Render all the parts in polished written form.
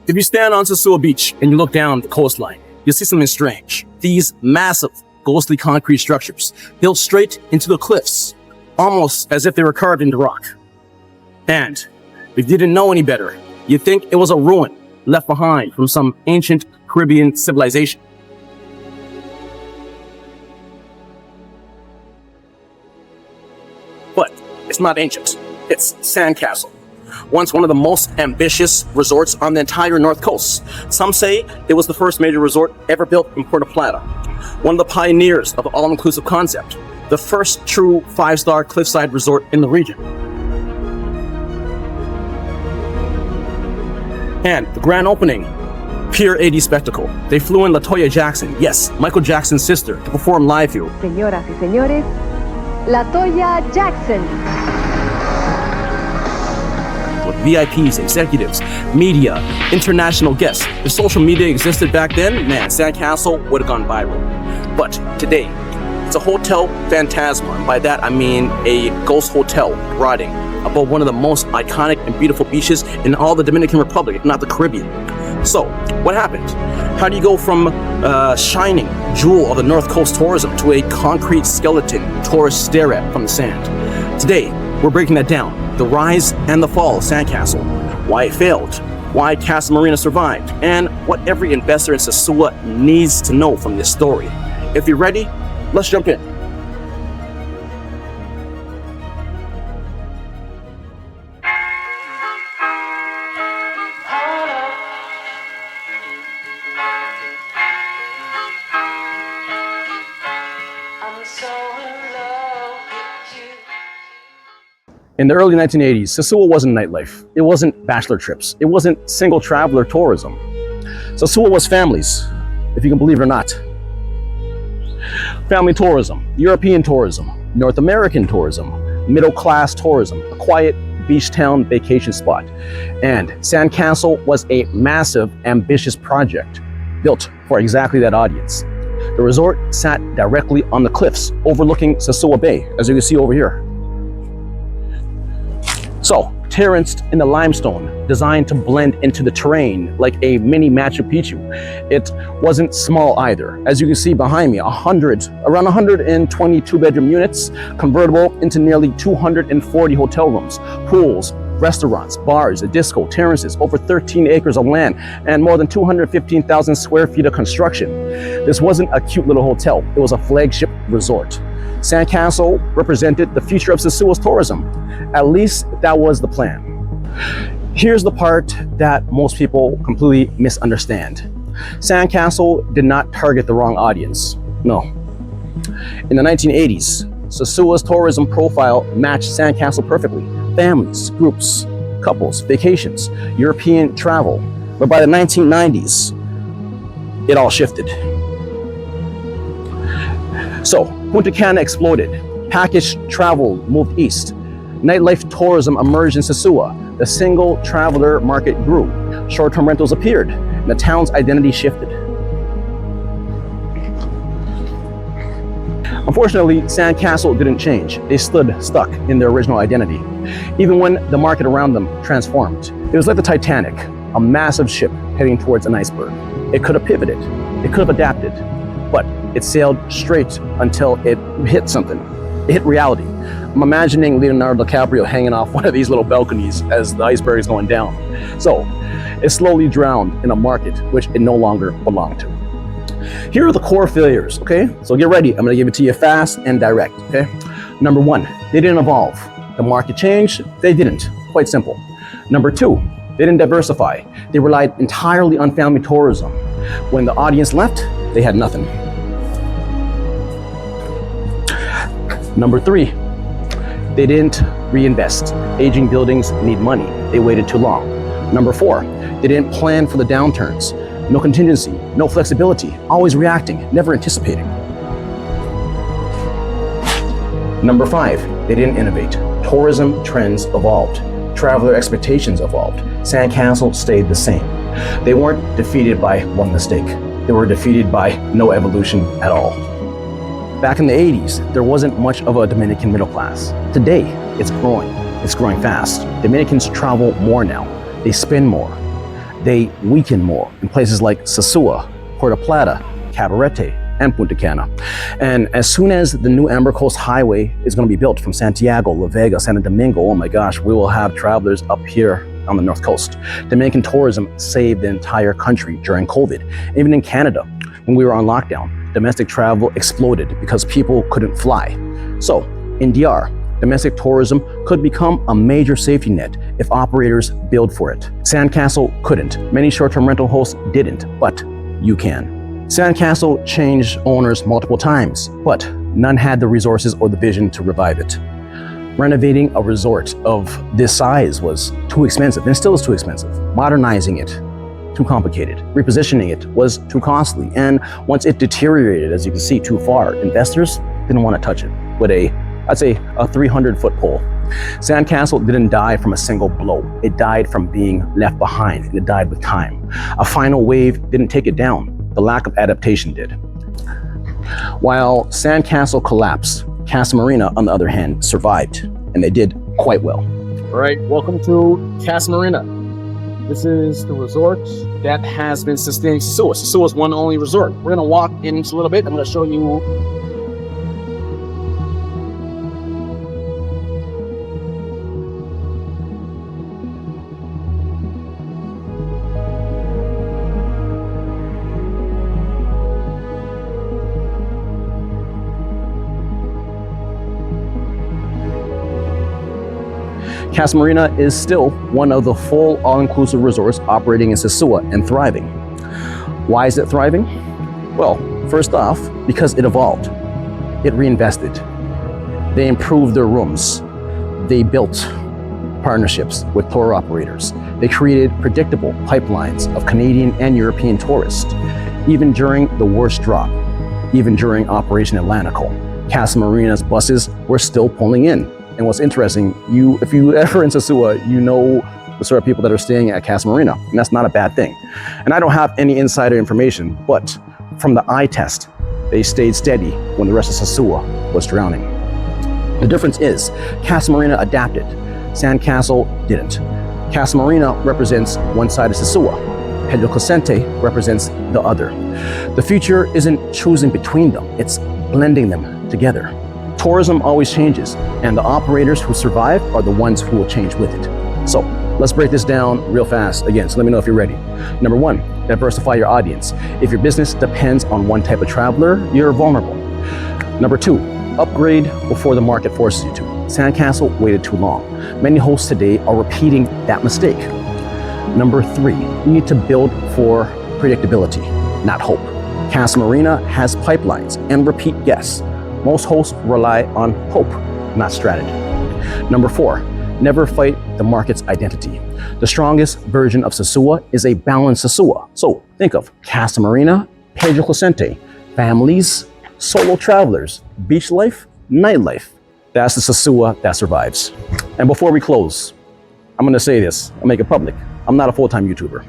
If you stand on Sosúa Beach and you look down the coastline, you'll see something strange. These massive, ghostly concrete structures built straight into the cliffs, almost as if they were carved into rock. And if you didn't know any better, you'd think it was a ruin left behind from some ancient Caribbean civilization. But it's not ancient. It's Sandcastle. Once one of the most ambitious resorts on the entire North Coast. Some say it was the first major resort ever built in Puerto Plata. One of the pioneers of the all-inclusive concept. The first true 5-star cliffside resort in the region. And the grand opening, pure 80s spectacle. They flew in LaToya Jackson, yes, Michael Jackson's sister, to perform live here. Señoras y señores, LaToya Jackson. With VIPs, executives, media, international guests. If social media existed back then, man, Sandcastle would have gone viral. But today, it's a hotel phantasma, and by that I mean a ghost hotel rotting above one of the most iconic and beautiful beaches in all the Dominican Republic, if not the Caribbean. So, what happened? How do you go from shining jewel of the North Coast tourism to a concrete skeleton tourists stare at from the sand? Today, we're breaking that down. The rise and the fall of Sandcastle, why it failed, why Casa Marina survived, and what every investor in Sosúa needs to know from this story. If you're ready, let's jump in. In the early 1980s, Sosúa wasn't nightlife. It wasn't bachelor trips. It wasn't single traveler tourism. Sosúa was families, if you can believe it or not. Family tourism, European tourism, North American tourism, middle-class tourism, a quiet beach town vacation spot. And Sandcastle was a massive, ambitious project built for exactly that audience. The resort sat directly on the cliffs overlooking Sosúa Bay, as you can see over here. So, terraced in the limestone, designed to blend into the terrain like a mini Machu Picchu. It wasn't small either. As you can see behind me, around 122 bedroom units, convertible into nearly 240 hotel rooms, pools, restaurants, bars, a disco, terraces, over 13 acres of land, and more than 215,000 square feet of construction. This wasn't a cute little hotel. It was a flagship resort. Sandcastle represented the future of Sosúa's tourism. At least that was the plan. Here's the part that most people completely misunderstand. Sandcastle did not target the wrong audience. No. In the 1980s, Sosúa's tourism profile matched Sandcastle perfectly. Families, groups, couples, vacations, European travel. But by the 1990s, it all shifted. So, Punta Cana exploded. Package travel moved east. Nightlife tourism emerged in Sosúa. The single traveler market grew. Short-term rentals appeared, and the town's identity shifted. Unfortunately, Sandcastle didn't change. They stood stuck in their original identity, even when the market around them transformed. It was like the Titanic, a massive ship heading towards an iceberg. It could have pivoted. It could have adapted. But it sailed straight until it hit something. It hit reality. I'm imagining Leonardo DiCaprio hanging off one of these little balconies as the iceberg is going down. So, it slowly drowned in a market which it no longer belonged to. Here are the core failures, okay? So get ready. I'm gonna give it to you fast and direct, okay? Number one, they didn't evolve. The market changed, they didn't. Quite simple. Number two, they didn't diversify. They relied entirely on family tourism. When the audience left, they had nothing. Number three, they didn't reinvest. Aging buildings need money. They waited too long. Number four, they didn't plan for the downturns. No contingency, no flexibility, always reacting, never anticipating. Number five, they didn't innovate. Tourism trends evolved. Traveler expectations evolved. Sandcastle stayed the same. They weren't defeated by one mistake. They were defeated by no evolution at all. Back in the 80s, there wasn't much of a Dominican middle class. Today, it's growing. It's growing fast. Dominicans travel more now. They spend more. they weaken more in places like Sosúa, Puerto Plata, Cabarete, and Punta Cana. And as soon as the new Amber Coast Highway is going to be built from Santiago, La Vega, Santo Domingo, oh my gosh, we will have travelers up here on the North Coast. Dominican tourism saved the entire country during COVID. Even in Canada, when we were on lockdown, domestic travel exploded because people couldn't fly. So in DR, domestic tourism could become a major safety net if operators build for it. Sandcastle couldn't. Many short-term rental hosts didn't, but you can. Sandcastle changed owners multiple times, but none had the resources or the vision to revive it. Renovating a resort of this size was too expensive, and still is too expensive. Modernizing it, too complicated. Repositioning it was too costly. And once it deteriorated, as you can see, too far, investors didn't want to touch it with I'd say a 300-foot pole. Sandcastle didn't die from a single blow. It died from being left behind, and it died with time. A final wave didn't take it down. The lack of adaptation did. While Sandcastle collapsed, Casa Marina, on the other hand, survived, and they did quite well. All right, welcome to Casa Marina. This is the resort that has been sustaining Sosúa. Sosúa's one only resort. We're gonna walk into a little bit. I'm gonna show you Casa Marina is still one of the full all-inclusive resorts operating in Sosúa and thriving. Why is it thriving? Well, first off, because it evolved. It reinvested. They improved their rooms. They built partnerships with tour operators. They created predictable pipelines of Canadian and European tourists. Even during the worst drop, even during Operation Atlantico, Casa Marina's buses were still pulling in. And what's interesting, if you ever in Sosúa, you know the sort of people that are staying at Casa Marina, and that's not a bad thing. And I don't have any insider information, but from the eye test, they stayed steady when the rest of Sosúa was drowning. The difference is, Casa Marina adapted, Sandcastle didn't. Casa Marina represents one side of Sosúa. Pedro Crescente represents the other. The future isn't choosing between them, it's blending them together. Tourism always changes, and the operators who survive are the ones who will change with it. So let's break this down real fast again, so let me know if you're ready. Number one, diversify your audience. If your business depends on one type of traveler, you're vulnerable. Number two, upgrade before the market forces you to. Sandcastle waited too long. Many hosts today are repeating that mistake. Number three, you need to build for predictability, not hope. Casa Marina has pipelines and repeat guests. Most hosts rely on hope, not strategy. Number four, never fight the market's identity. The strongest version of Sosúa is a balanced Sosúa. So think of Casa Marina, Pedro Crescente, families, solo travelers, beach life, nightlife. That's the Sosúa that survives. And before we close, I'm gonna say this, I'll make it public. I'm not a full-time YouTuber.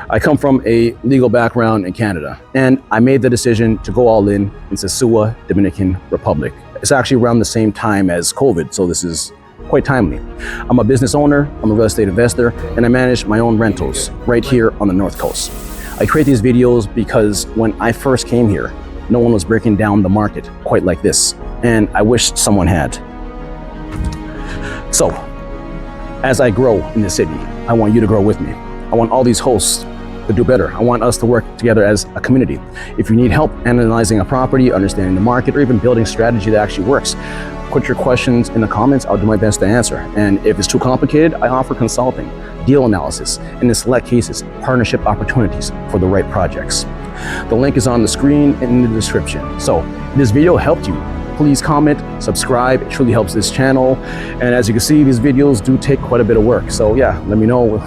I come from a legal background in Canada, and I made the decision to go all in Sosúa, Dominican Republic. It's actually around the same time as COVID, so this is quite timely. I'm a business owner, I'm a real estate investor, and I manage my own rentals right here on the North Coast. I create these videos because when I first came here, no one was breaking down the market quite like this, and I wish someone had. So, as I grow in the city, I want you to grow with me. I want all these hosts to do better. I want us to work together as a community. If you need help analyzing a property, understanding the market, or even building strategy that actually works, put your questions in the comments. I'll do my best to answer. And if it's too complicated, I offer consulting, deal analysis, and in select cases, partnership opportunities for the right projects. The link is on the screen and in the description. So if this video helped you, please comment, subscribe. It truly helps this channel. And as you can see, these videos do take quite a bit of work. So yeah, let me know.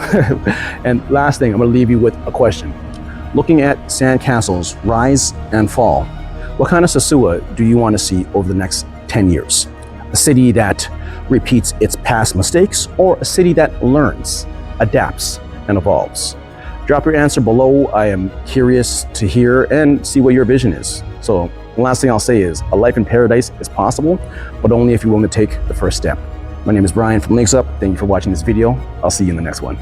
And last thing, I'm gonna leave you with a question. Looking at Sandcastle's rise and fall, what kind of Sosúa do you want to see over the next 10 years? A city that repeats its past mistakes, or a city that learns, adapts, and evolves? Drop your answer below. I am curious to hear and see what your vision is. So the last thing I'll say is a life in paradise is possible, but only if you're willing to take the first step. My name is Brian from Linkzup. Thank you for watching this video. I'll see you in the next one.